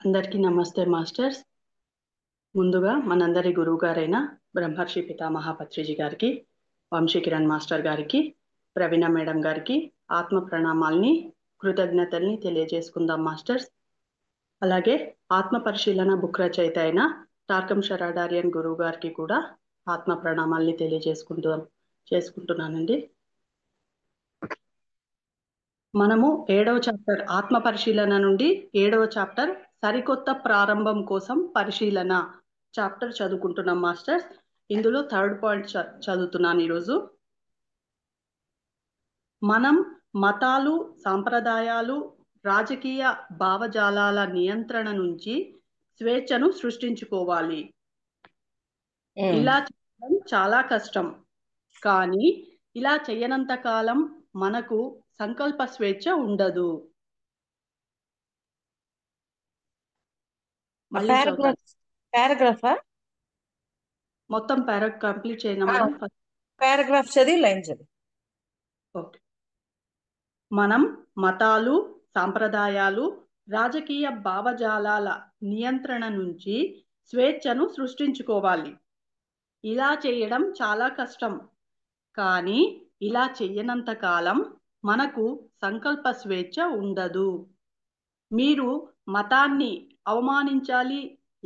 అందరికీ నమస్తే మాస్టర్స్. ముందుగా మనందరి గురువు గారైన బ్రహ్మర్షి పితామహ పత్రిజీ గారికి, వంశీ కిరణ్ మాస్టర్ గారికి, ప్రవీణ మేడం గారికి ఆత్మ ప్రణామాల్ని, కృతజ్ఞతల్ని తెలియజేసుకుందాం మాస్టర్స్. అలాగే ఆత్మ పరిశీలన బుక్ రచయిత అయిన టార్కం షరాడారియన్ గురువు గారికి కూడా ఆత్మ ప్రణామాల్ని చేసుకుంటున్నానండి. మనము 7వ చాప్టర్ ఆత్మ పరిశీలన నుండి 7వ చాప్టర్ సరికొత్త ప్రారంభం కోసం పరిశీలన చాప్టర్ చదువుకుంటున్నాం మాస్టర్స్. ఇందులో థర్డ్ పాయింట్ చదువుతున్నాను ఈరోజు. మనం మతాలు, సాంప్రదాయాలు, రాజకీయ భావజాలాల నియంత్రణ నుంచి స్వేచ్ఛను సృష్టించుకోవాలి. ఇలా చేయడం చాలా కష్టం, కానీ ఇలా చేయనంత కాలం మనకు సంకల్ప స్వేచ్ఛ ఉండదు. పారాగ్రాఫా మొత్తం పారాగ్రాఫ్ కంప్లీట్ చేయనా మేడం? పారాగ్రాఫ్ చదివి లైన్ చదివి. ఓకే. మనం మతాలు, సాంప్రదాయాలు, రాజకీయ భావజాలాల నియంత్రణ నుంచి స్వేచ్ఛను సృష్టించుకోవాలి. ఇలా చేయడం చాలా కష్టం, కానీ ఇలా చెయ్యనంత కాలం మనకు సంకల్ప స్వేచ్ఛ ఉండదు. మీరు మతాన్ని అవమానించాలి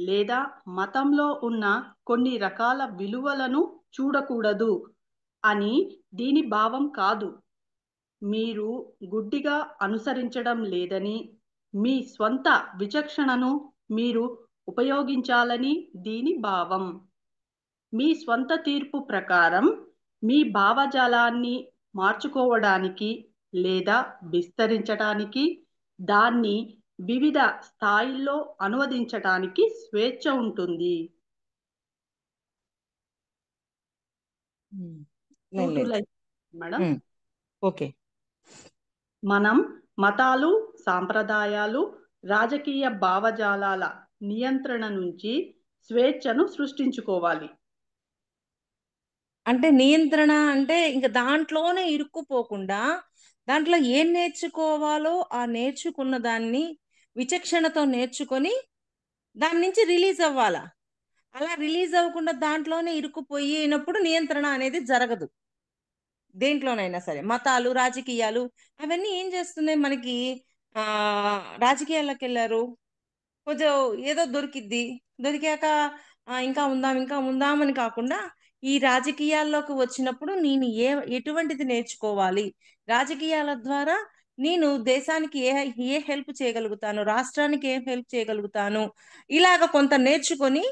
లేదా మతంలో ఉన్న కొన్ని రకాల విలువలను చూడకూడదు అని దీని భావం కాదు. మీరు గుడ్డిగా అనుసరించడం లేదని, మీ స్వంత విచక్షణను మీరు ఉపయోగించాలని దీని భావం. మీ స్వంత తీర్పు ప్రకారం మీ భావజాలాన్ని మార్చుకోవడానికి లేదా విస్తరించడానికి, దాన్ని వివిధ స్థాయిల్లో అనువదించడానికి స్వేచ్ఛ ఉంటుంది. Madam, okay. మనం మతాలు, సాంప్రదాయాలు, రాజకీయ భావజాలాల నియంత్రణ నుంచి స్వేచ్ఛను సృష్టించుకోవాలి. అంటే నియంత్రణ అంటే ఇంకా దాంట్లోనే ఇరుక్కుపోకుండా దాంట్లో ఏం నేర్చుకోవాలో ఆ నేర్చుకున్న దాన్ని విచక్షణతో నేర్చుకొని దాని నుంచి రిలీజ్ అవ్వాలా. అలా రిలీజ్ అవ్వకుండా దాంట్లోనే ఇరుక్కుపోయినప్పుడు నియంత్రణ అనేది జరగదు. దేంట్లోనైనా సరే మతాలు, రాజకీయాలు అవన్నీ ఏం చేస్తున్నాయి మనకి, రాజకీయాల్లోకి వెళ్ళారు, కొంచెం ఏదో దొరికాక ఇంకా ఉందాం అని కాకుండా ఈ రాజకీయాల్లోకి వచ్చినప్పుడు నేను ఎటువంటిది నేర్చుకోవాలి, రాజకీయాల ద్వారా నేను దేశానికి ఏ హెల్ప్ చేయగలుగుతాను, రాష్ట్రానికి ఏం హెల్ప్ చేయగలుగుతాను, ఇలాగ కొంత నేర్చుకొని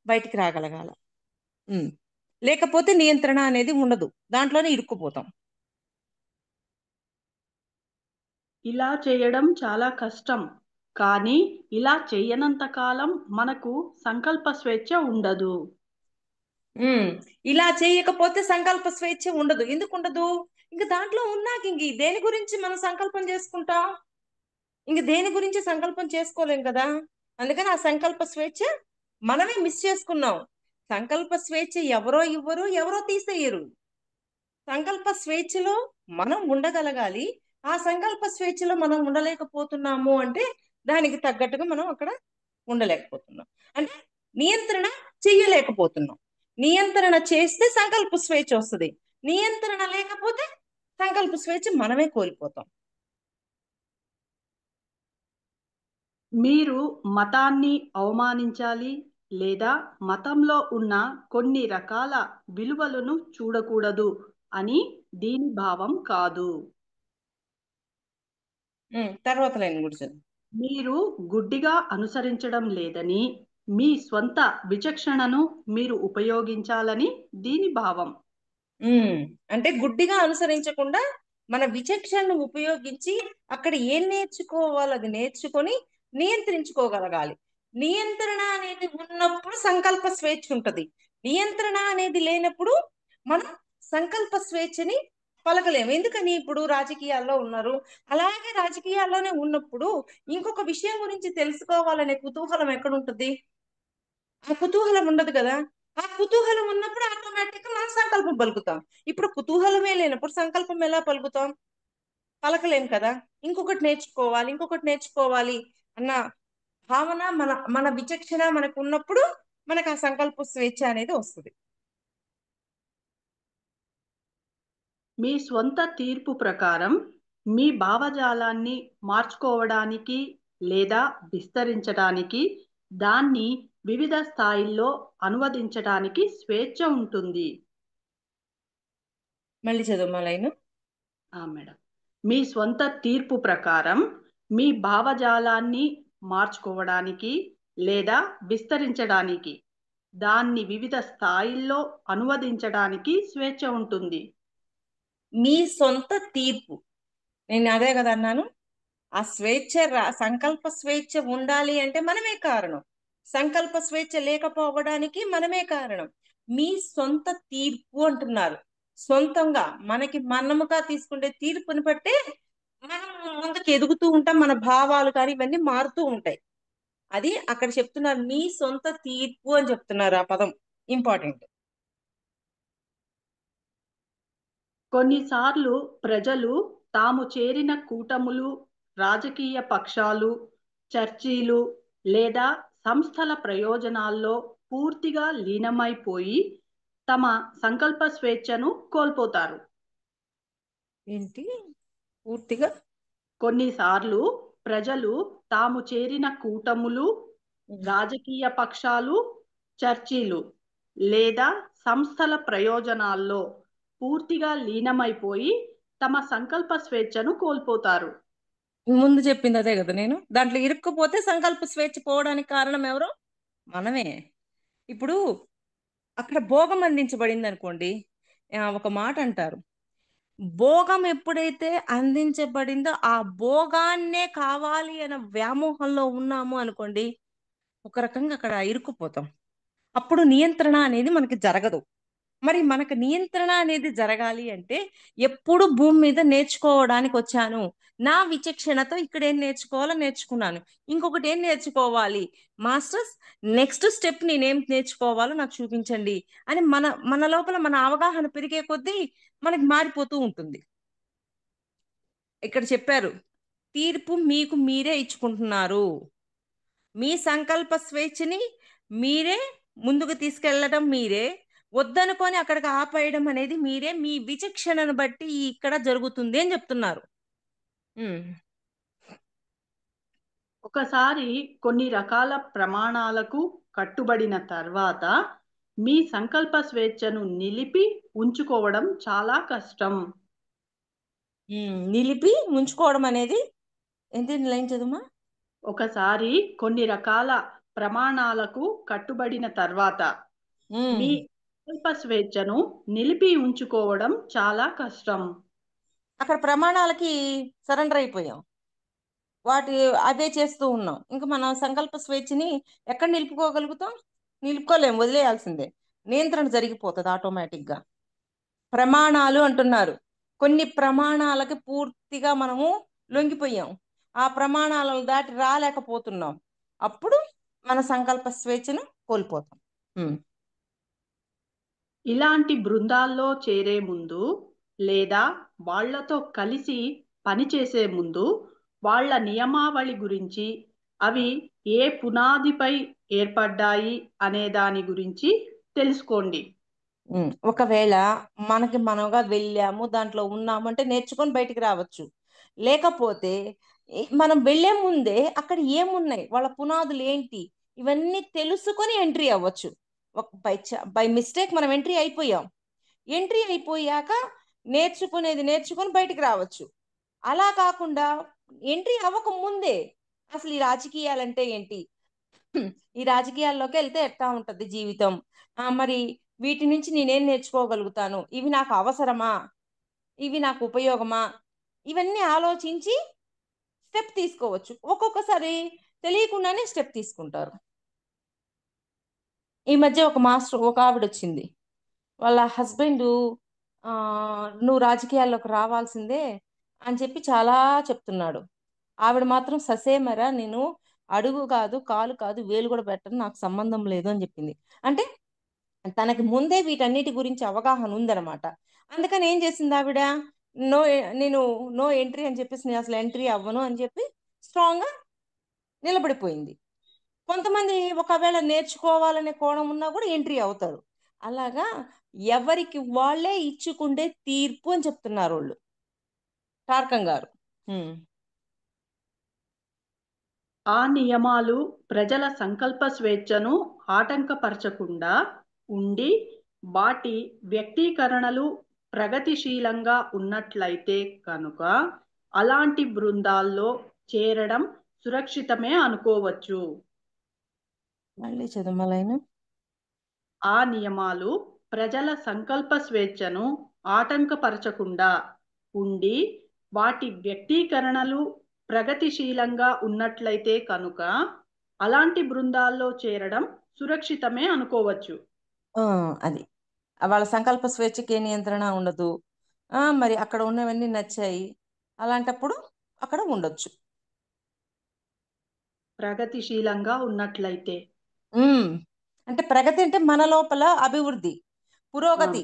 బయటికి రాగలగాల. లేకపోతే నియంత్రణ అనేది ఉండదు, దాంట్లోనే ఇరుక్కుపోతాం. ఇలా చేయడం చాలా కష్టం, కానీ ఇలా చేయనంత కాలం మనకు సంకల్ప స్వేచ్ఛ ఉండదు. ఇలా చేయకపోతే సంకల్ప స్వేచ్ఛ ఉండదు. ఎందుకు ఉండదు? ఇంక దాంట్లో ఉన్నాక ఇంక దేని గురించి మనం సంకల్పం చేసుకుంటాం? ఇంక దేని గురించి సంకల్పం చేసుకోలేం కదా. అందుకని ఆ సంకల్ప స్వేచ్ఛ మనమే మిస్ చేసుకున్నాం. సంకల్ప స్వేచ్ఛ ఎవరో ఇవ్వరు, ఎవరో తీసేయరు. సంకల్ప స్వేచ్ఛలో మనం ఉండగలగాలి. ఆ సంకల్ప స్వేచ్ఛలో మనం ఉండలేకపోతున్నాము అంటే దానికి తగ్గట్టుగా మనం అక్కడ ఉండలేకపోతున్నాం, అంటే నియంత్రణ చెయ్యలేకపోతున్నాం. నియంత్రణ చేస్తే సంకల్ప స్వేచ్ఛ వస్తుంది, నియంత్రణ లేకపోతే సంకల్ప స్వేచ్ఛ మనమే కోల్పోతాం. మీరు మతాన్ని అవమానించాలి లేదా మతంలో ఉన్న కొన్ని రకాల విలువలను చూడకూడదు అని దీని భావం కాదు. తర్వాత లైన్ కూడా చదువు. మీరు గుడ్డిగా అనుసరించడం లేదని, మీ స్వంత విచక్షణను మీరు ఉపయోగించాలని దీని భావం. అంటే గుడ్డిగా అనుసరించకుండా మన విచక్షణను ఉపయోగించి అక్కడ ఏం నేర్చుకోవాలో అది నేర్చుకొని నియంత్రించుకోగలగాలి. నియంత్రణ అనేది ఉన్నప్పుడు సంకల్ప స్వేచ్ఛ ఉంటది, నియంత్రణ అనేది లేనప్పుడు మనం సంకల్ప స్వేచ్ఛని పలకలేము. ఎందుకని? ఇప్పుడు రాజకీయాల్లో ఉన్నారు, అలాగే రాజకీయాల్లోనే ఉన్నప్పుడు ఇంకొక విషయం గురించి తెలుసుకోవాలనే కుతూహలం ఎక్కడుంటది? ఆ కుతూహలం ఉండదు కదా. ఆ కుతూహలం ఉన్నప్పుడు ఆటోమేటిక్ గా మనం సంకల్పం పలుకుతాం. ఇప్పుడు కుతూహలమే లేనప్పుడు సంకల్పం ఎలా పలుకుతాం? పలకలేం కదా. ఇంకొకటి నేర్చుకోవాలి అన్న భావన, మన మన విచక్షణ మనకు ఉన్నప్పుడు మనకు ఆ సంకల్ప స్వేచ్ఛ అనేది వస్తుంది. మీ స్వంత తీర్పు ప్రకారం మీ భావజాలాన్ని మార్చుకోవడానికి లేదా విస్తరించడానికి, దాన్ని వివిధ స్థాయిల్లో అనువదించడానికి స్వేచ్ఛ ఉంటుంది. మళ్ళీ చదువు లైన్. మేడం, మీ స్వంత తీర్పు ప్రకారం మీ భావజాలాన్ని మార్చుకోవడానికి లేదా విస్తరించడానికి, దాన్ని వివిధ స్థాయిల్లో అనువదించడానికి స్వేచ్ఛ ఉంటుంది. మీ సొంత తీర్పు, నేను అదే కదా అన్నాను. ఆ స్వేచ్ఛ సంకల్ప స్వేచ్ఛ ఉండాలి అంటే మనమే కారణం. సంకల్ప స్వేచ్ఛ లేకపోవడానికి మనమే కారణం. మీ సొంత తీర్పు అంటున్నారు. సొంతంగా మనముగా తీసుకునే తీర్పుని బట్టే మనం ముందుకు ఎదుగుతూ ఉంటాం. మన భావాలు కానీ ఇవన్నీ మారుతూ ఉంటాయి. అది అక్కడ చెప్తున్నారు, మీ సొంత తీర్పు అని చెప్తున్నారు. ఆ పదం ఇంపార్టెంట్. కొన్నిసార్లు ప్రజలు తాము చేరిన కూటములు, రాజకీయ పక్షాలు, చర్చీలు లేదా సంస్థల ప్రయోజనాల్లో పూర్తిగా లీనమైపోయి తమ సంకల్ప స్వేచ్ఛను కోల్పోతారు. ఏంటి పూర్తిగా? కొన్నిసార్లు ప్రజలు తాము చేరిన కూటములు, రాజకీయ పక్షాలు, చర్చీలు లేదా సంస్థల ప్రయోజనాల్లో పూర్తిగా లీనమైపోయి తమ సంకల్ప స్వేచ్ఛను కోల్పోతారు. ముందు చెప్పింది అదే కదా. నేను దాంట్లో ఇరుక్కుపోతే సంకల్ప స్వేచ్ఛ పోవడానికి కారణం ఎవరు? మనమే. ఇప్పుడు అక్కడ భోగం అందించబడింది అనుకోండి, ఒక మాట అంటారు, భోగం ఎప్పుడైతే అందించబడిందో ఆ భోగాన్నే కావాలి అనే వ్యామోహంలో ఉన్నాము అనుకోండి, ఒక రకంగా అక్కడ ఇరుక్కుపోతాం. అప్పుడు నియంత్రణ అనేది మనకి జరగదు. మరి మనకు నియంత్రణ అనేది జరగాలి అంటే ఎప్పుడు భూమి మీద నేర్చుకోవడానికి వచ్చాను, నా విచక్షణతో ఇక్కడ ఏం నేర్చుకోవాలో నేర్చుకున్నాను, ఇంకొకటి ఏం నేర్చుకోవాలి మాస్టర్స్, నెక్స్ట్ స్టెప్ నేనేం నేర్చుకోవాలో నాకు చూపించండి అని మన మన లోపల మన అవగాహన పెరిగే కొద్దీ మనకి మారిపోతూ ఉంటుంది. ఇక్కడ చెప్పారు, తీర్పు మీకు మీరే ఇచ్చుకుంటున్నారు. మీ సంకల్ప స్వేచ్ఛని మీరే ముందుకు తీసుకెళ్లడం మీరే, వద్దనుకొని అక్కడికి ఆపేయడం అనేది మీరే. మీ విచక్షణను బట్టి ఇక్కడ జరుగుతుంది అని చెప్తున్నారు. ఒకసారి కొన్ని రకాల ప్రమాణాలకు కట్టుబడిన తర్వాత మీ సంకల్ప స్వేచ్ఛను నిలిపి ఉంచుకోవడం చాలా కష్టం. నిలిపి ఉంచుకోవడం అనేది ఎంత లైన్ చదువుమా? ఒకసారి కొన్ని రకాల ప్రమాణాలకు కట్టుబడిన తర్వాత మీ సంకల్ప స్వేచ్ఛను నిలిపి ఉంచుకోవడం చాలా కష్టం. అక్కడ ప్రమాణాలకి సరెండర్ అయిపోయాం, వాటి అవే చేస్తూ ఉన్నాం. ఇంకా మనం సంకల్ప స్వేచ్ఛని ఎక్కడ నిలుపుకోగలుగుతాం? నిలుపుకోలేం, వదిలేయాల్సిందే. నియంత్రణ జరిగిపోతుంది ఆటోమేటిక్గా. ప్రమాణాలు అంటున్నారు, కొన్ని ప్రమాణాలకి పూర్తిగా మనము లొంగిపోయాం, ఆ ప్రమాణాలను దాటి రాలేకపోతున్నాం, అప్పుడు మన సంకల్ప స్వేచ్ఛను కోల్పోతాం. ఇలాంటి బృందాల్లో చేరే ముందు లేదా వాళ్లతో కలిసి పనిచేసే ముందు వాళ్ళ నియమావళి గురించి, అవి ఏ పునాదిపై ఏర్పడ్డాయి అనే దాని గురించి తెలుసుకోండి. ఒకవేళ మనగా వెళ్ళాము, దాంట్లో ఉన్నాము అంటే నేర్చుకొని బయటికి రావచ్చు. లేకపోతే మనం వెళ్లే ముందే అక్కడ ఏమున్నాయి, వాళ్ళ పునాదులు ఏంటి, ఇవన్నీ తెలుసుకొని ఎంట్రీ అవ్వచ్చు. బై మిస్టేక్ మనం ఎంట్రీ అయిపోయాం, ఎంట్రీ అయిపోయాక నేర్చుకొని బయటికి రావచ్చు. అలా కాకుండా ఎంట్రీ అవ్వక ముందే అసలు ఈ రాజకీయాలంటే ఏంటి, ఈ రాజకీయాల్లోకి వెళ్తే ఎట్లా ఉంటది జీవితం, మరి వీటి నుంచి నేనేం నేర్చుకోగలుగుతాను, ఇవి నాకు అవసరమా, ఇవి నాకు ఉపయోగమా, ఇవన్నీ ఆలోచించి స్టెప్ తీసుకోవచ్చు. ఒక్కొక్కసారి తెలియకుండానే స్టెప్ తీసుకుంటారు. ఈ మధ్య ఒక ఆవిడ వచ్చింది, వాళ్ళ హస్బెండ్ నువ్వు రాజకీయాల్లోకి రావాల్సిందే అని చెప్పి చాలా చెప్తున్నాడు. ఆవిడ మాత్రం ససేమరా, నేను అడుగు కాదు, కాలు కాదు, వేలు కూడా పెట్టను, నాకు సంబంధం లేదు అని చెప్పింది. అంటే తనకి ముందే వీటన్నిటి గురించి అవగాహన ఉందన్నమాట. అందుకని ఏం చేసింది ఆవిడ, నేను నో ఎంట్రీ అని చెప్పేసి నేను అసలు ఎంట్రీ అవ్వను అని చెప్పి స్ట్రాంగ్గా నిలబడిపోయింది. కొంతమంది ఒకవేళ నేర్చుకోవాలనే కోణం ఉన్నా కూడా ఎంట్రీ అవుతారు. అలాగా ఎవరికి వాళ్ళే ఇచ్చుకుండే తీర్పు అని చెప్తున్నారు వాళ్ళు, టార్కం గారు. ఆ నియమాలు ప్రజల సంకల్ప స్వేచ్ఛను ఆటంకపరచకుండా ఉండి వాటి వ్యక్తీకరణలు ప్రగతిశీలంగా ఉన్నట్లయితే కనుక అలాంటి బృందాల్లో చేరడం సురక్షితమే అనుకోవచ్చు. మళ్ళీ చదుమలైన ఆ నియమాలు ప్రజల సంకల్ప స్వేచ్ఛను ఆటంకపరచకుండా ఉండి వాటి వ్యక్తీకరణలు ప్రగతిశీలంగా ఉన్నట్లయితే కనుక అలాంటి బృందాల్లో చేరడం సురక్షితమే అనుకోవచ్చు. అది వాళ్ళ సంకల్ప స్వేచ్ఛకి ఏ నియంత్రణ ఉండదు. మరి అక్కడ ఉన్నవన్నీ నచ్చాయి, అలాంటప్పుడు అక్కడ ఉండొచ్చు. ప్రగతిశీలంగా ఉన్నట్లయితే అంటే ప్రగతి అంటే మన లోపల అభివృద్ధి, పురోగతి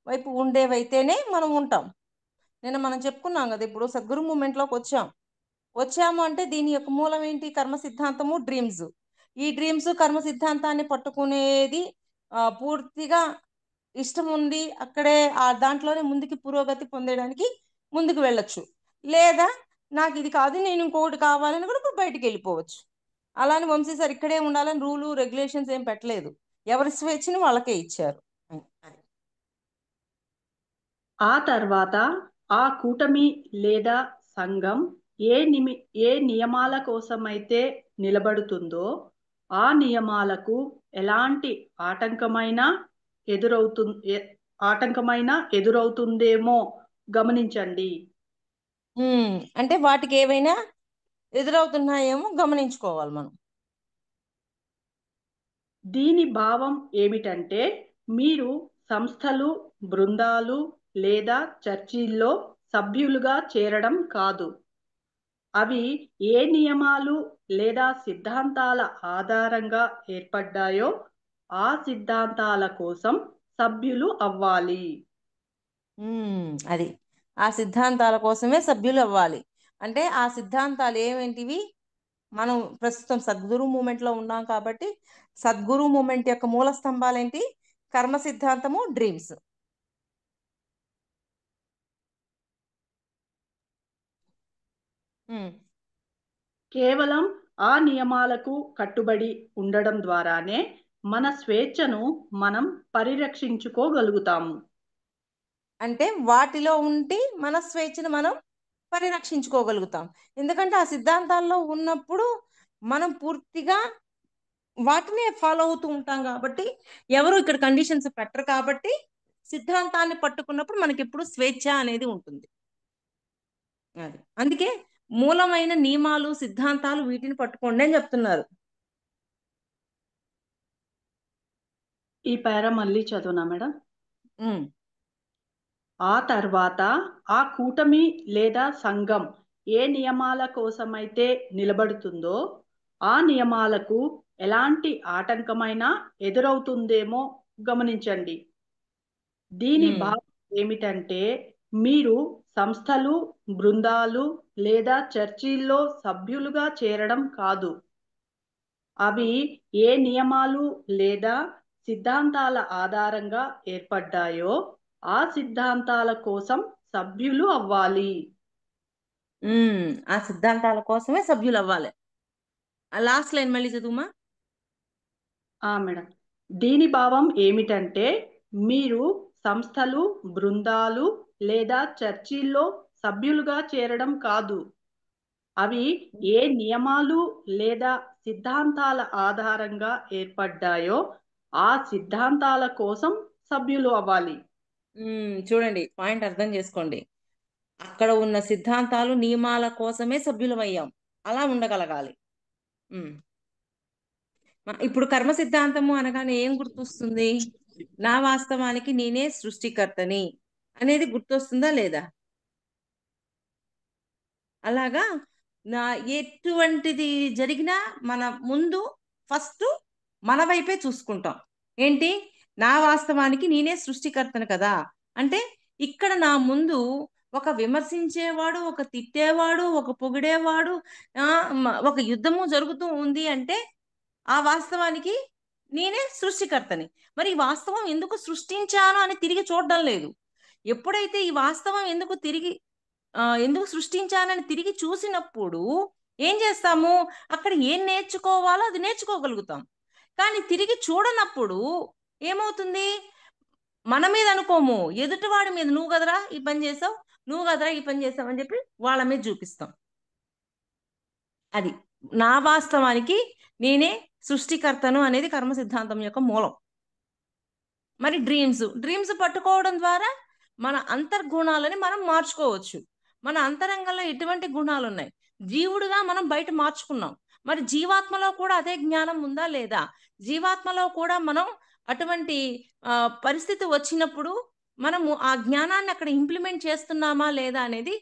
వైపు ఉండేవైతేనే మనం ఉంటాం. నిన్న మనం చెప్పుకున్నాం కదా, ఇప్పుడు సద్గురు మూమెంట్లోకి వచ్చాము అంటే దీని యొక్క మూలం ఏంటి? కర్మ సిద్ధాంతము, డ్రీమ్స్. ఈ డ్రీమ్స్ కర్మ సిద్ధాంతాన్ని పట్టుకునేది పూర్తిగా ఇష్టం ఉంది, అక్కడే దాంట్లోనే ముందుకి పురోగతి పొందడానికి ముందుకు వెళ్ళొచ్చు. లేదా నాకు ఇది కాదు, నేను ఇంకొకటి కావాలని కూడా ఇప్పుడు బయటికి వెళ్ళిపోవచ్చు. అలానే వంశీ సార్ ఇక్కడే ఉండాలని రూలు రెగ్యులేషన్స్ ఏం పెట్టలేదు, ఎవరి స్వేచ్ఛని వాళ్ళకే ఇచ్చారు. ఆ తర్వాత ఆ కూటమి లేదా సంఘం ఏ నియమాల కోసమైతే నిలబడుతుందో ఆ నియమాలకు ఎలాంటి ఆటంకమైనా ఎదురవుతుందేమో గమనించండి. అంటే వాటికి ఏవైనా ఎదురవుతున్నాయేమో గమనించుకోవాలి మనం. దీని భావం ఏమిటంటే మీరు సంస్థలు, బృందాలు లేదా చర్చిల్లో సభ్యులుగా చేరడం కాదు, అవి ఏ నియమాలు లేదా సిద్ధాంతాల ఆధారంగా ఏర్పడ్డాయో ఆ సిద్ధాంతాల కోసం సభ్యులు అవ్వాలి. అది ఆ సిద్ధాంతాల కోసమే సభ్యులు అవ్వాలి. అంటే ఆ సిద్ధాంతాలు ఏమేంటివి? మనం ప్రస్తుతం సద్గురు మూమెంట్లో ఉన్నాం కాబట్టి సద్గురు మూమెంట్ యొక్క మూల స్తంభాలు ఏంటి? కర్మ సిద్ధాంతము, డ్రీమ్స్. కేవలం ఆ నియమాలకు కట్టుబడి ఉండడం ద్వారానే మన స్వేచ్ఛను మనం పరిరక్షించుకోగలుగుతాము. అంటే వాటిలో ఉండి మన స్వేచ్ఛను మనం పరిరక్షించుకోగలుగుతాం. ఎందుకంటే ఆ సిద్ధాంతాల్లో ఉన్నప్పుడు మనం పూర్తిగా వాటినే ఫాలో అవుతూ ఉంటాం కాబట్టి ఎవరు ఇక్కడ కండిషన్స్ పెట్టరు కాబట్టి సిద్ధాంతాన్ని పట్టుకున్నప్పుడు మనకి ఎప్పుడు స్వేచ్ఛ అనేది ఉంటుంది. అది అందుకే మూలమైన నియమాలు, సిద్ధాంతాలు వీటిని పట్టుకోండి అని చెప్తున్నారు. ఈ పేర మళ్ళీ చదువునా మేడం? ఆ తర్వాత ఆ కూటమి లేదా సంఘం ఏ నియమాల కోసమైతే నిలబడుతుందో ఆ నియమాలకు ఎలాంటి ఆటంకమైనా ఎదురవుతుందేమో గమనించండి. దీని భావం ఏమిటంటే మీరు సంస్థలు, బృందాలు లేదా చర్చిల్లో సభ్యులుగా చేరడం కాదు, అవి ఏ నియమాలు లేదా సిద్ధాంతాల ఆధారంగా ఏర్పడ్డాయో ఆ సిద్ధాంతాల కోసం సభ్యులు అవ్వాలి. ఆ సిద్ధాంతాల కోసమే సభ్యులు అవ్వాలి. లాస్ట్ లైన్ మళ్ళీ చదువుమా. మేడం, దీని భావం ఏమిటంటే మీరు సంస్థలు, బృందాలు లేదా చర్చిల్లో సభ్యులుగా చేరడం కాదు, అవి ఏ నియమాలు లేదా సిద్ధాంతాల ఆధారంగా ఏర్పడ్డాయో ఆ సిద్ధాంతాల కోసం సభ్యులు అవ్వాలి. చూడండి, పాయింట్ అర్థం చేసుకోండి. అక్కడ ఉన్న సిద్ధాంతాలు, నియమాల కోసమే సభ్యులం అయ్యాం, అలా ఉండగలగాలి. ఇప్పుడు కర్మ సిద్ధాంతము అనగానే ఏం గుర్తొస్తుంది? నా వాస్తవానికి నేనే సృష్టికర్తని అనేది గుర్తొస్తుందా లేదా? అలాగా నా ఎటువంటిది జరిగినా మన ముందు ఫస్ట్ మన వైపే చూసుకుంటాం. ఏంటి? నా వాస్తవానికి నేనే సృష్టికర్తను కదా అంటే ఇక్కడ నా ముందు ఒక విమర్శించేవాడు, ఒక తిట్టేవాడు, ఒక పొగిడేవాడు, ఒక యుద్ధము జరుగుతూ ఉంది అంటే ఆ వాస్తవానికి నేనే సృష్టికర్తని. మరి ఈ వాస్తవం ఎందుకు సృష్టించాను అని తిరిగి చూడడం లేదు. ఎప్పుడైతే ఈ వాస్తవం ఎందుకు సృష్టించానని తిరిగి చూసినప్పుడు ఏం చేస్తాము? అక్కడ ఏం నేర్చుకోవాలో అది నేర్చుకోగలుగుతాం. కానీ తిరిగి చూడనప్పుడు ఏమవుతుంది? మన మీద అనుకోము, ఎదుటివాడి మీద, నువ్వు కదరా ఈ పని చేసావు, నువ్వు కదరా ఈ పని చేసావు అని చెప్పి వాళ్ళ మీద చూపిస్తాం. అది నా వాస్తవానికి నేనే సృష్టికర్తను అనేది కర్మ సిద్ధాంతం యొక్క మూలం. మరి డ్రీమ్స్ పట్టుకోవడం ద్వారా మన అంతర్గుణాలని మనం మార్చుకోవచ్చు. మన అంతరంగంలో ఎటువంటి గుణాలు ఉన్నాయి, జీవుడుగా మనం బయట మార్చుకున్నాం. మరి జీవాత్మలో కూడా అదే జ్ఞానం ఉందా లేదా? జీవాత్మలో కూడా మనం అటువంటి పరిస్థితి వచ్చినప్పుడు మనము ఆ జ్ఞానాన్ని అక్కడ ఇంప్లిమెంట్ చేస్తున్నామా లేదా అనేది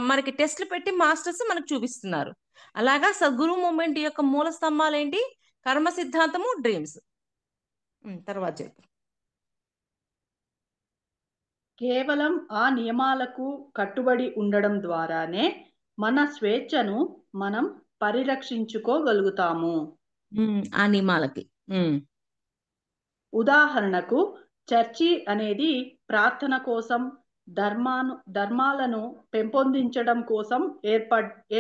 మనకి టెస్ట్లు పెట్టి మాస్టర్స్ మనకు చూపిస్తున్నారు. అలాగా సద్గురు మూమెంట్ యొక్క మూల స్తంభాలు ఏంటి? కర్మ సిద్ధాంతము, డ్రీమ్స్. తర్వాత చెప్పు. కేవలం ఆ నియమాలకు కట్టుబడి ఉండడం ద్వారానే మన స్వేచ్ఛను మనం పరిరక్షించుకోగలుగుతాము. ఆ నియమాలకి ఉదాహరణకు చర్చి అనేది ప్రార్థన కోసం, ధర్మాలను పెంపొందించడం కోసం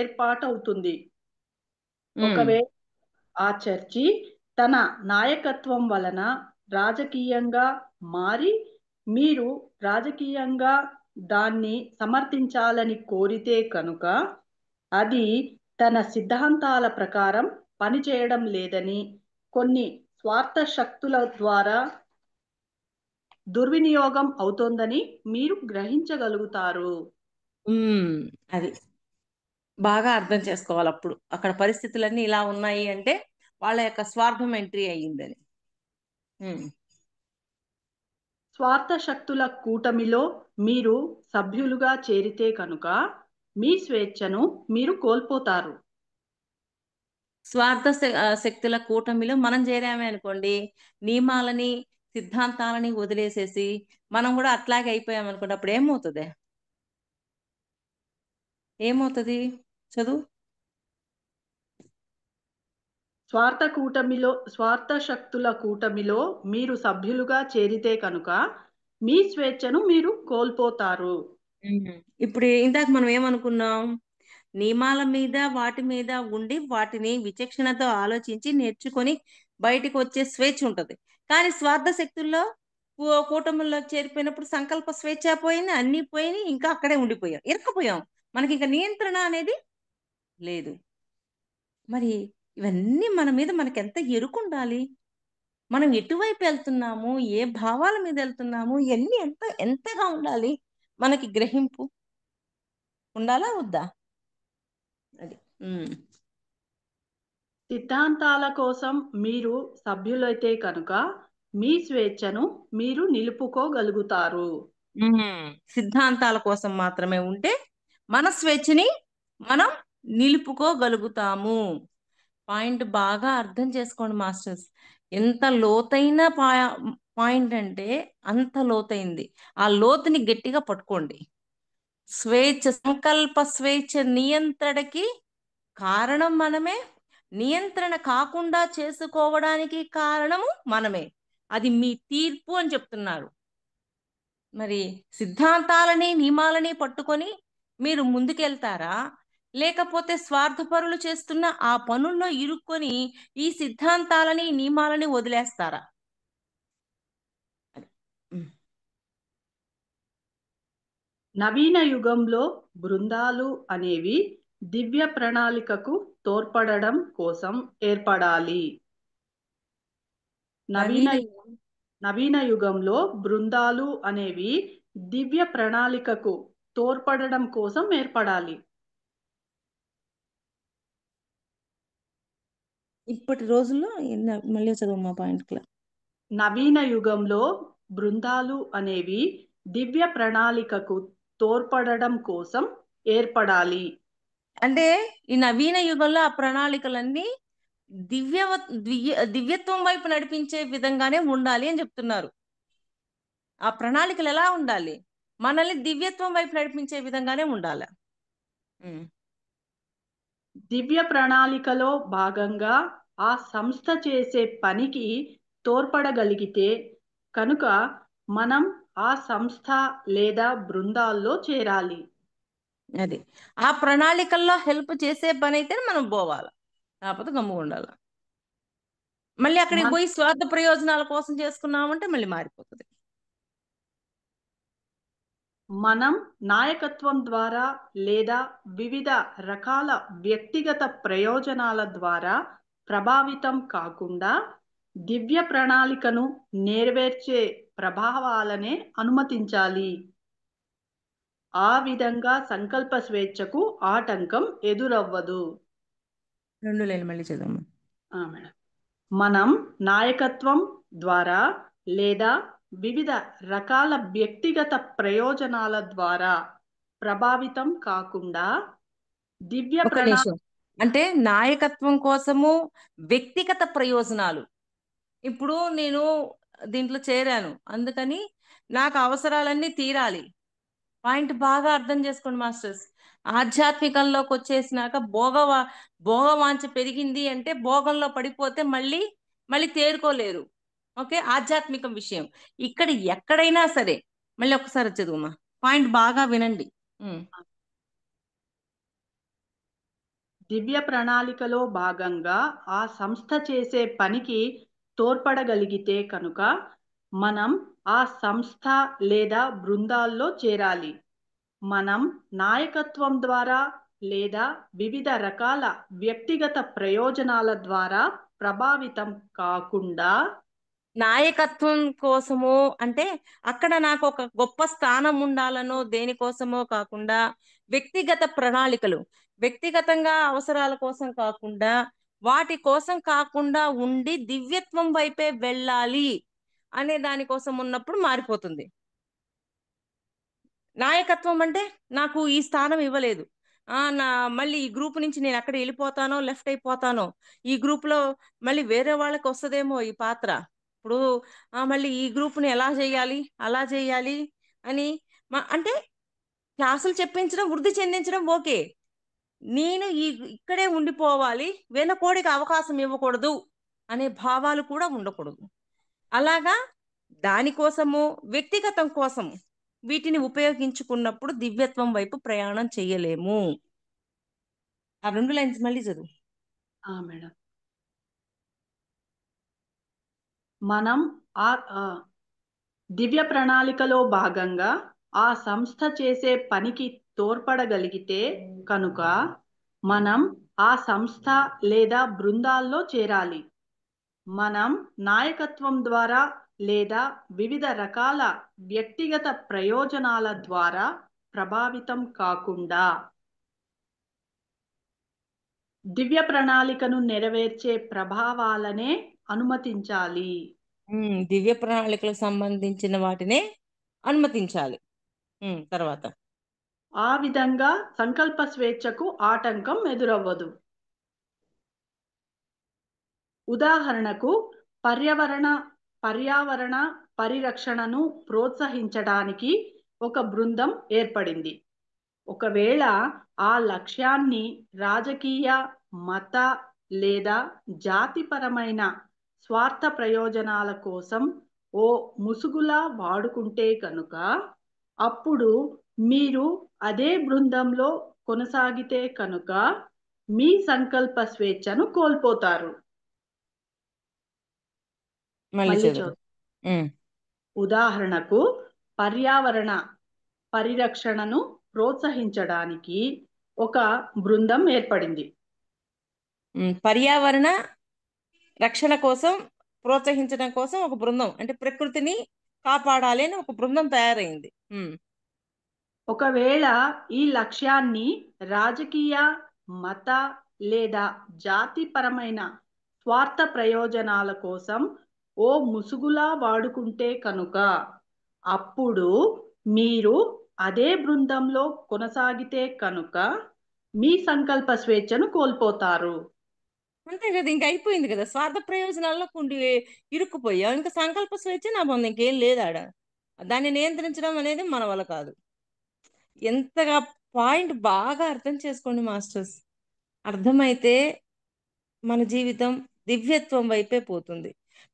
ఏర్పాటవుతుంది. ఒకవేళ ఆ చర్చి తన నాయకత్వం వలన రాజకీయంగా మారి మీరు రాజకీయంగా దాన్ని సమర్థించాలని కోరితే కనుక అది తన సిద్ధాంతాల ప్రకారం పనిచేయడం లేదని, కొన్ని స్వార్థ శక్తుల ద్వారా దుర్వినియోగం అవుతోందని మీరు గ్రహించగలుగుతారు. అది బాగా అర్థం చేసుకోవాలి. అప్పుడు అక్కడ పరిస్థితులన్నీ ఇలా ఉన్నాయి అంటే వాళ్ళ యొక్క స్వార్థం ఎంట్రీ అయ్యిందని. స్వార్థ శక్తుల కూటమిలో మీరు సభ్యులుగా చేరితే కనుక మీ స్వేచ్ఛను మీరు కోల్పోతారు. స్వార్థ శక్తుల కూటమిలో మనం చేరామే అనుకోండి, నియమాలని సిద్ధాంతాలని వదిలేసేసి మనం కూడా అట్లాగే అయిపోయాం అనుకోండి, అప్పుడు ఏమవుతుంది చదువు? స్వార్థ శక్తుల కూటమిలో మీరు సభ్యులుగా చేరితే కనుక మీ స్వేచ్ఛను మీరు కోల్పోతారు. ఇప్పుడు ఇందాక మనం ఏమనుకున్నాం? నియమాల మీద వాటి మీద ఉండి వాటిని విచక్షణతో ఆలోచించి నేర్చుకొని బయటికి వచ్చే స్వేచ్ఛ ఉంటుంది. కానీ స్వార్థ శక్తుల్లో కూటముల్లో చేరిపోయినప్పుడు సంకల్ప స్వేచ్ఛ పోయింది, అన్నీ పోయినాయి, ఇంకా అక్కడే ఉండిపోయాం, ఇరుక్కుపోయాం. మనకి ఇంకా నియంత్రణ అనేది లేదు. మరి ఇవన్నీ మన మీద మనకి ఎంత ఎరుకుండాలి, మనం ఎటువైపు వెళ్తున్నాము, ఏ భావాల మీద వెళ్తున్నాము, ఇవన్నీ ఎంతగా ఉండాలి మనకి గ్రహింపు. ఉండాలా వద్దా? అది సిద్ధాంతాల కోసం మీరు సభ్యులైతే కనుక మీ స్వేచ్ఛను మీరు నిలుపుకోగలుగుతారు. సిద్ధాంతాల కోసం మాత్రమే ఉంటే మన స్వేచ్ఛని మనం నిలుపుకోగలుగుతాము. పాయింట్ బాగా అర్థం చేసుకోండి మాస్టర్స్. ఎంత లోతైన పాయింట్ అంటే అంత లోతైంది. ఆ లోతుని గట్టిగా పట్టుకోండి. సంకల్ప స్వేచ్ఛ నియంత్రణకి కారణం మనమే, నియంత్రణ కాకుండా చేసుకోవడానికి కారణము మనమే. అది మీ తీర్పు అని చెప్తున్నారు. మరి సిద్ధాంతాలని నియమాలని పట్టుకొని మీరు ముందుకెళ్తారా, లేకపోతే స్వార్థపరులు చేస్తున్న ఆ పనుల్లో ఇరుక్కొని ఈ సిద్ధాంతాలని నియమాలని వదిలేస్తారా? నవీన యుగంలో బృందాలు అనేవి దివ్య ప్రణాళికకు తోడ్పడడం కోసం ఏర్పడాలి. నవీన యుగంలో బృందాలు అనేవి దివ్య ప్రణాళికకు తోడ్పడడం కోసం ఏర్పడాలి. ఇప్పటి రోజుల్లో మళ్ళీ చదువు మా పాయింట్. నవీన యుగంలో బృందాలు అనేవి దివ్య ప్రణాళికకు తోడ్పడడం కోసం ఏర్పడాలి. అంటే ఈ నవీన యుగంలో ఆ ప్రణాళికలన్నీ దివ్యత్వం వైపు నడిపించే విధంగానే ఉండాలి అని చెప్తున్నారు. ఆ ప్రణాళికలు ఎలా ఉండాలి? మనల్ని దివ్యత్వం వైపు నడిపించే విధంగానే ఉండాలి. దివ్య ప్రణాళికలో భాగంగా ఆ సంస్థ చేసే పనికి తోడ్పడగలిగితే కనుక మనం ఆ సంస్థ లేదా బృందాల్లో చేరాలి. అది ఆ ప్రణాళికల్లో హెల్ప్ చేసే పని అయితే మనం పోవాలి, కాకపోతే గమ్ముగా ఉండాలి. మళ్ళీ అక్కడికి మన పోయి స్వార్థ ప్రయోజనాల కోసం చేసుకున్నామంటే మళ్ళీ మారిపోతుంది. మనం నాయకత్వం ద్వారా లేదా వివిధ రకాల వ్యక్తిగత ప్రయోజనాల ద్వారా ప్రభావితం కాకుండా దివ్య ప్రణాళికను నెరవేర్చే ప్రభావాలనే అనుమతించాలి. ఆ విధంగా సంకల్ప స్వేచ్ఛకు ఆటంకం ఎదురవ్వదు. 2 లైన్లు మళ్ళీ చదవమ్మా. మేడం, మనం నాయకత్వం ద్వారా లేదా వివిధ రకాల వ్యక్తిగత ప్రయోజనాల ద్వారా ప్రభావితం కాకుండా దివ్య ఒక నిమిషం. అంటే నాయకత్వం కోసము వ్యక్తిగత ప్రయోజనాలు. ఇప్పుడు నేను దీంట్లో చేరాను, అందుకని నాకు అవసరాలన్నీ తీరాలి. పాయింట్ బాగా అర్థం చేసుకోండి మాస్టర్స్. ఆధ్యాత్మికంలోకి వచ్చేసినాక భోగవాంఛ పెరిగింది అంటే భోగంలో పడిపోతే మళ్ళీ మళ్ళీ తేరుకోలేరు. ఓకే, ఆధ్యాత్మికం విషయం. ఇక్కడ ఎక్కడైనా సరే మళ్ళీ ఒకసారి చదువుమా, పాయింట్ బాగా వినండి. దివ్య ప్రణాళికలో భాగంగా ఆ సంస్థ చేసే పనికి తోడ్పడగలిగితే కనుక మనం ఆ సంస్థ లేదా బృందాల్లో చేరాలి. మనం నాయకత్వం ద్వారా లేదా వివిధ రకాల వ్యక్తిగత ప్రయోజనాల ద్వారా ప్రభావితం కాకుండా నాయకత్వం కోసమో అంటే అక్కడ నాకు ఒక గొప్ప స్థానం ఉండాలనో దేనికోసమో కాకుండా వ్యక్తిగత ప్రణాళికలు, వ్యక్తిగతంగా అవసరాల కోసం కాకుండా వాటి కోసం కాకుండా ఉండి దివ్యత్వం వైపే వెళ్ళాలి అనే దానికోసం ఉన్నప్పుడు మారిపోతుంది. నాయకత్వం అంటే నాకు ఈ స్థానం ఇవ్వలేదు, మళ్ళీ ఈ గ్రూప్ నుంచి నేను ఎక్కడ వెళ్ళిపోతానో, లెఫ్ట్ అయిపోతానో, ఈ గ్రూప్ లో మళ్ళీ వేరే వాళ్ళకి వస్తుందేమో ఈ పాత్ర, ఇప్పుడు మళ్ళీ ఈ గ్రూప్ని ఎలా చేయాలి అలా చేయాలి అని అంటే క్లాసులు చెప్పించడం, వృద్ధి చెందించడం ఓకే, నేను ఇక్కడే ఉండిపోవాలి, వెనకోడికి అవకాశం ఇవ్వకూడదు అనే భావాలు కూడా ఉండకూడదు. అలాగా దానికోసము వ్యక్తిగతం కోసం వీటిని ఉపయోగించుకున్నప్పుడు దివ్యత్వం వైపు ప్రయాణం చేయలేము. ఆ 2 లైన్స్ మళ్ళీ చదువు. మేడం, మనం దివ్య ప్రణాళికలో భాగంగా ఆ సంస్థ చేసే పనికి తోడ్పడగలిగితే కనుక మనం ఆ సంస్థ లేదా బృందాల్లో చేరాలి. మనం నాయకత్వం ద్వారా లేదా వివిధ రకాల వ్యక్తిగత ప్రయోజనాల ద్వారా ప్రభావితం కాకుండా దివ్య ప్రణాళికను నెరవేర్చే ప్రభావాలనే అనుమతించాలి. దివ్య ప్రణాళికలకు సంబంధించిన వాటినే అనుమతించాలి. తర్వాత ఆ విధంగా సంకల్ప స్వేచ్ఛకు ఆటంకం ఎదురవ్వదు. ఉదాహరణకు పర్యావరణ పరిరక్షణను ప్రోత్సహించడానికి ఒక బృందం ఏర్పడింది. ఒకవేళ ఆ లక్ష్యాన్ని రాజకీయ, మత లేదా జాతిపరమైన స్వార్థ ప్రయోజనాల కోసం ఓ ముసుగులా వాడుకుంటే కనుక అప్పుడు మీరు అదే బృందంలో కొనసాగితే కనుక మీ సంకల్ప స్వేచ్ఛను కోల్పోతారు. మళ్ళీ ఉదాహరణకు పర్యావరణ పరిరక్షణను ప్రోత్సహించడానికి ఒక బృందం ఏర్పడింది. పర్యావరణ రక్షణ కోసం ప్రోత్సహించడం కోసం ఒక బృందం, అంటే ప్రకృతిని కాపాడాలి అని ఒక బృందం తయారైంది. ఒకవేళ ఈ లక్ష్యాన్ని రాజకీయ, మత లేదా జాతిపరమైన స్వార్థ ప్రయోజనాల కోసం ఓ ముసుగులా వాడుకుంటే కనుక అప్పుడు మీరు అదే బృందంలో కొనసాగితే కనుక మీ సంకల్ప స్వేచ్ఛను కోల్పోతారు. అంతే కదా, ఇంక అయిపోయింది కదా, స్వార్థ ప్రయోజనాల్లో కుండి ఇరుక్కుపోయాం, ఇంకా సంకల్ప స్వేచ్ఛ నా పొంది ఇంకేం లేదు ఆడ. దాన్ని నియంత్రించడం అనేది మన వల్ల కాదు. ఎంతగా పాయింట్ బాగా అర్థం చేసుకోండి మాస్టర్స్. అర్థమైతే మన జీవితం దివ్యత్వం వైపే పోతుంది.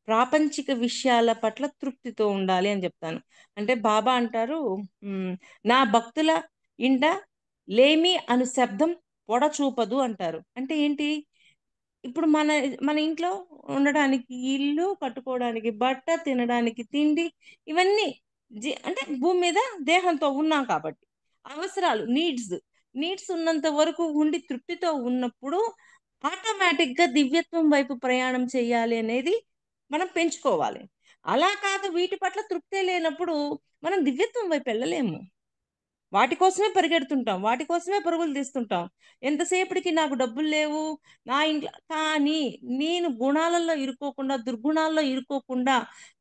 ప్రాపంచిక విషయాల పట్ల తృప్తితో ఉండాలి అని చెప్తాను. అంటే బాబా అంటారు, నా భక్తుల ఇంట లేమి అను శబ్దం పొడచూపదు అంటారు. అంటే ఏంటి? ఇప్పుడు మన మన ఇంట్లో ఉండడానికి ఇల్లు, కట్టుకోవడానికి బట్ట, తినడానికి తిండి, ఇవన్నీ అంటే భూమి మీద దేహంతో ఉన్నాం కాబట్టి అవసరాలు, నీడ్స్ ఉన్నంత వరకు ఉండి తృప్తితో ఉన్నప్పుడు ఆటోమేటిక్ గా దివ్యత్వం వైపు ప్రయాణం చేయాలి అనేది మనం పెంచుకోవాలి. అలా కాదు, వీటి పట్ల తృప్తే లేనప్పుడు మనం దివ్యత్వం వైపు వెళ్ళలేము. వాటి కోసమే పరిగెడుతుంటాం, వాటి కోసమే పరుగులు తీస్తుంటాం. ఎంతసేపటికి నాకు డబ్బులు లేవు నా ఇంట్లో, కానీ నేను గుణాలలో ఇరుక్కోకుండా, దుర్గుణాల్లో ఇరుక్కోకుండా,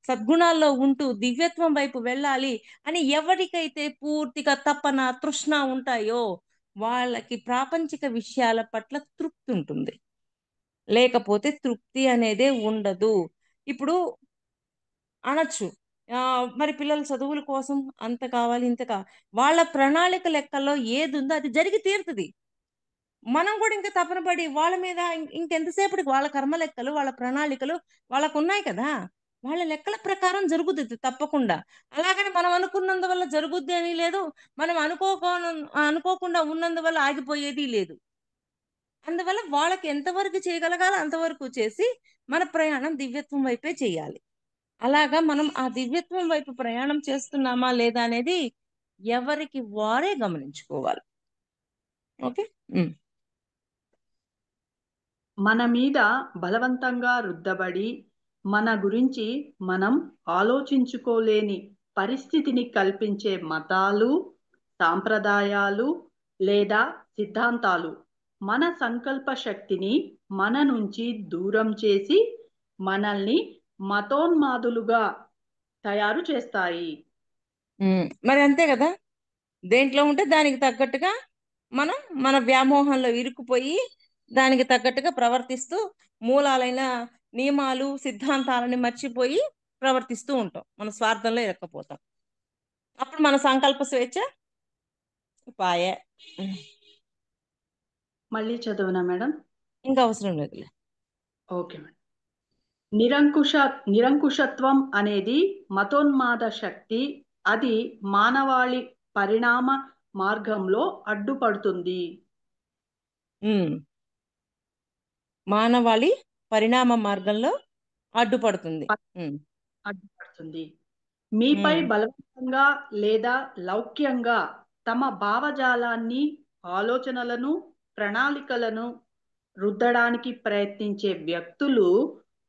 సద్గుణాల్లో ఉంటూ దివ్యత్వం వైపు వెళ్ళాలి అని ఎవరికైతే పూర్తిగా తపన, తృష్ణ ఉంటాయో వాళ్ళకి ప్రాపంచిక విషయాల పట్ల తృప్తి ఉంటుంది. లేకపోతే తృప్తి అనేదే ఉండదు. ఇప్పుడు అనొచ్చు, మరి పిల్లల చదువుల కోసం అంత కావాలి, ఇంత కావాలి. వాళ్ళ ప్రణాళిక లెక్కల్లో ఏది ఉందో అది జరిగి తీరుతుంది. మనం కూడా ఇంకా తపన పడి వాళ్ళ మీద ఇంకెంతసేపటికి వాళ్ళ కర్మ లెక్కలు, వాళ్ళ ప్రణాళికలు వాళ్ళకు ఉన్నాయి కదా, వాళ్ళ లెక్కల ప్రకారం జరుగుతుంది తప్పకుండా. అలాగని మనం అనుకున్నందువల్ల జరుగుద్ది అని లేదు, మనం అనుకోకుండా ఉన్నందువల్ల ఆగిపోయేది లేదు. అందువల్ల వాళ్ళకి ఎంతవరకు చేయగలగాలో అంతవరకు చేసి మన ప్రయాణం దివ్యత్వం వైపే చేయాలి. అలాగా మనం ఆ దివ్యత్వం వైపు ప్రయాణం చేస్తున్నామా లేదా అనేది ఎవరికి వారే గమనించుకోవాలి. ఓకే. మన మీద బలవంతంగా రుద్దబడి మన గురించి మనం ఆలోచించుకోలేని పరిస్థితిని కల్పించే మతాలు, సాంప్రదాయాలు లేదా సిద్ధాంతాలు మన సంకల్ప శక్తిని మన నుంచి దూరం చేసి మనల్ని మతోన్మాదులుగా తయారు చేస్తాయి. మరి అంతే కదా, దేంట్లో ఉంటే దానికి తగ్గట్టుగా మనం మన వ్యామోహంలో ఇరుక్కుపోయి దానికి తగ్గట్టుగా ప్రవర్తిస్తూ మూలాలైన నియమాలు, సిద్ధాంతాలని మర్చిపోయి ప్రవర్తిస్తూ ఉంటాం. మన స్వార్థంలో ఇరక్కపోతాం. అప్పుడు మన సంకల్ప స్వేచ్ఛ పాయే. మళ్ళీ చదువునా మేడం? ఇంకా అవసరం లేదులే. Okay madam. నిరంకుశత్వం అనేది మతోన్మాద శక్తి. అది మానవాళి పరిణామ మార్గంలో అడ్డుపడుతుంది. మానవాళి పరిణామ మార్గంలో అడ్డుపడుతుంది. మీపై బలవంతంగా లేదా లౌక్యంగా తమ భావజాలాన్ని, ఆలోచనలను, ప్రణాళికలను రుద్దడానికి ప్రయత్నించే వ్యక్తులు,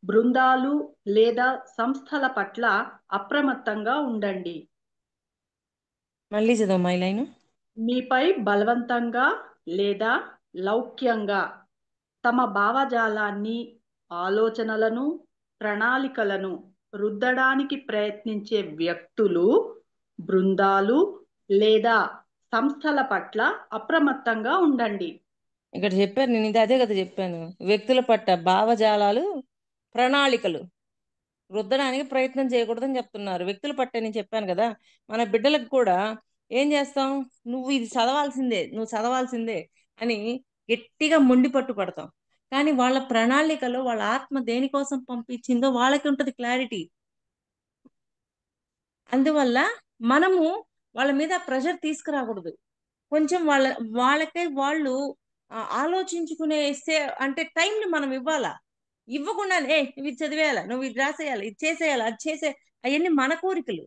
బృందాలు లేదా సంస్థల పట్ల అప్రమత్తంగా ఉండండి. మళ్ళీ చదవమ్మా ఈ లైను. మీపై బలవంతంగా లేదా లౌక్యంగా తమ భావజాలాన్ని, ఆలోచనలను, ప్రణాళికలను రుద్దడానికి ప్రయత్నించే వ్యక్తులు, బృందాలు లేదా సంస్థల పట్ల అప్రమత్తంగా ఉండండి. ఇక్కడ చెప్పారు, నేను ఇది అదే కదా చెప్పాను. వ్యక్తుల పట్ల భావజాలాలు, ప్రణాళికలు రుద్దడానికి ప్రయత్నం చేయకూడదని చెప్తున్నారు. వ్యక్తుల పట్ల నేను చెప్పాను కదా, మన బిడ్డలకు కూడా ఏం చేస్తాం, నువ్వు ఇది చదవాల్సిందే, నువ్వు చదవాల్సిందే అని గట్టిగా మొండి పట్టు పడతాం. కానీ వాళ్ళ ప్రణాళికలో వాళ్ళ ఆత్మ దేనికోసం పంపించిందో వాళ్ళకి ఉంటుంది క్లారిటీ. అందువల్ల మనము వాళ్ళ మీద ప్రెషర్ తీసుకురాకూడదు. కొంచెం వాళ్ళకై వాళ్ళు ఆలోచించుకునే అంటే టైంని మనం ఇవ్వాలా. ఇవ్వకుండా నువ్వు ఇది చదివేయాలా, నువ్వు ఇది రాసేయాలి, ఇది చేసేయాలి, అది చేసే, అవన్నీ మన కోరికలు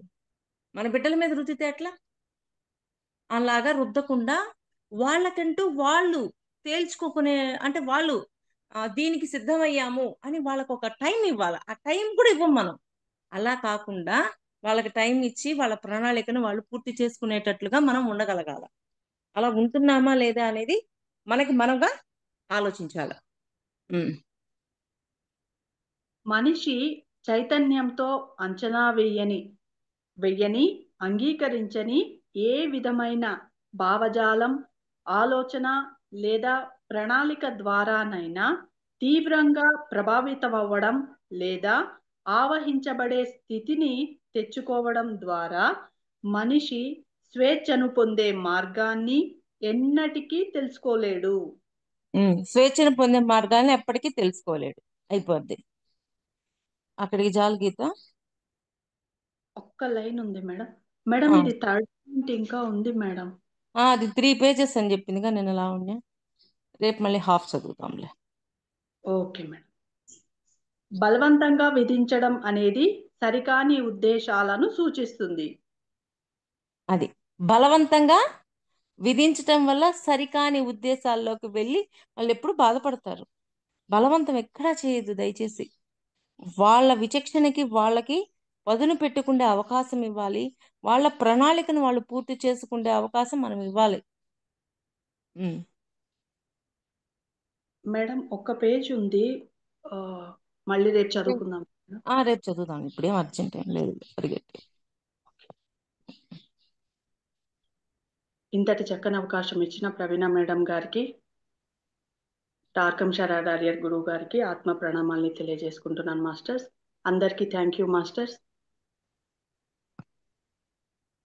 మన బిడ్డల మీద రుద్దితే ఎట్లా? అలాగా రుద్దకుండా వాళ్ళకంటూ వాళ్ళు తేల్చుకోకునే, అంటే వాళ్ళు దీనికి సిద్ధమయ్యాము అని వాళ్ళకు ఒక టైం ఇవ్వాలి. ఆ టైం కూడా ఇవ్వం మనం. అలా కాకుండా వాళ్ళకి టైం ఇచ్చి వాళ్ళ ప్రణాళికను వాళ్ళు పూర్తి చేసుకునేటట్లుగా మనం ఉండగలగాల. అలా ఉంటున్నామా లేదా అనేది మనకి మనగా ఆలోచించాలి. మనిషి చైతన్యంతో అంచనా వెయ్యని, అంగీకరించని ఏ విధమైన భావజాలం, ఆలోచన లేదా ప్రణాళిక ద్వారానైనా తీవ్రంగా ప్రభావితమవ్వడం లేదా ఆవహించబడే స్థితిని తెచ్చుకోవడం ద్వారా మనిషి స్వేచ్ఛను పొందే మార్గాన్ని ఎన్నటికీ తెలుసుకోలేడు. స్వేచ్ఛను పొందే మార్గాన్ని ఎప్పటికీ తెలుసుకోలేడు. అయిపోద్ది. అక్కడికి చాలు గీత. ఒక్క లైన్ ఉంది మేడం. మేడం ఆ, ఇది థర్డ్ పాయింట్ ఇంకా ఉంది మేడం. అది 3 పేజెస్ అని చెప్పిందిగా నేను లావణ్య. రేపు మళ్ళీ హాఫ్ చదువుతాంలే. Okay madam. బలవంతంగా విధించడం అనేది సరికాని ఉద్దేశాలను సూచిస్తుంది. అది బలవంతంగా విధించటం వల్ల సరికాని ఉద్దేశాల్లోకి వెళ్ళి వాళ్ళు ఎప్పుడు బాధపడతారు. బలవంతం ఎక్కడా చేయదు దయచేసి. వాళ్ళ విచక్షణకి వాళ్ళకి పదును పెట్టుకునే అవకాశం ఇవ్వాలి. వాళ్ళ ప్రణాళికను వాళ్ళు పూర్తి చేసుకునే అవకాశం మనం ఇవ్వాలి. ఉమ్. మేడం ఒక్క పేజ్ ఉంది. ఆ, మళ్ళీ రేపు చదువుకుందాం. రేపు చదువుదాం, ఇప్పుడేం అర్జెంట్ ఏం లేదు, పరిగెట్టి. ఇంతటి చక్కని అవకాశం ఇచ్చిన ప్రవీణ మేడం గారికి, టార్కం శరాడార్యర్ గురువు గారికి ఆత్మ ప్రణామాల్ని తెలియజేసుకుంటున్నాను మాస్టర్స్. అందరికీ థ్యాంక్ యూ మాస్టర్స్.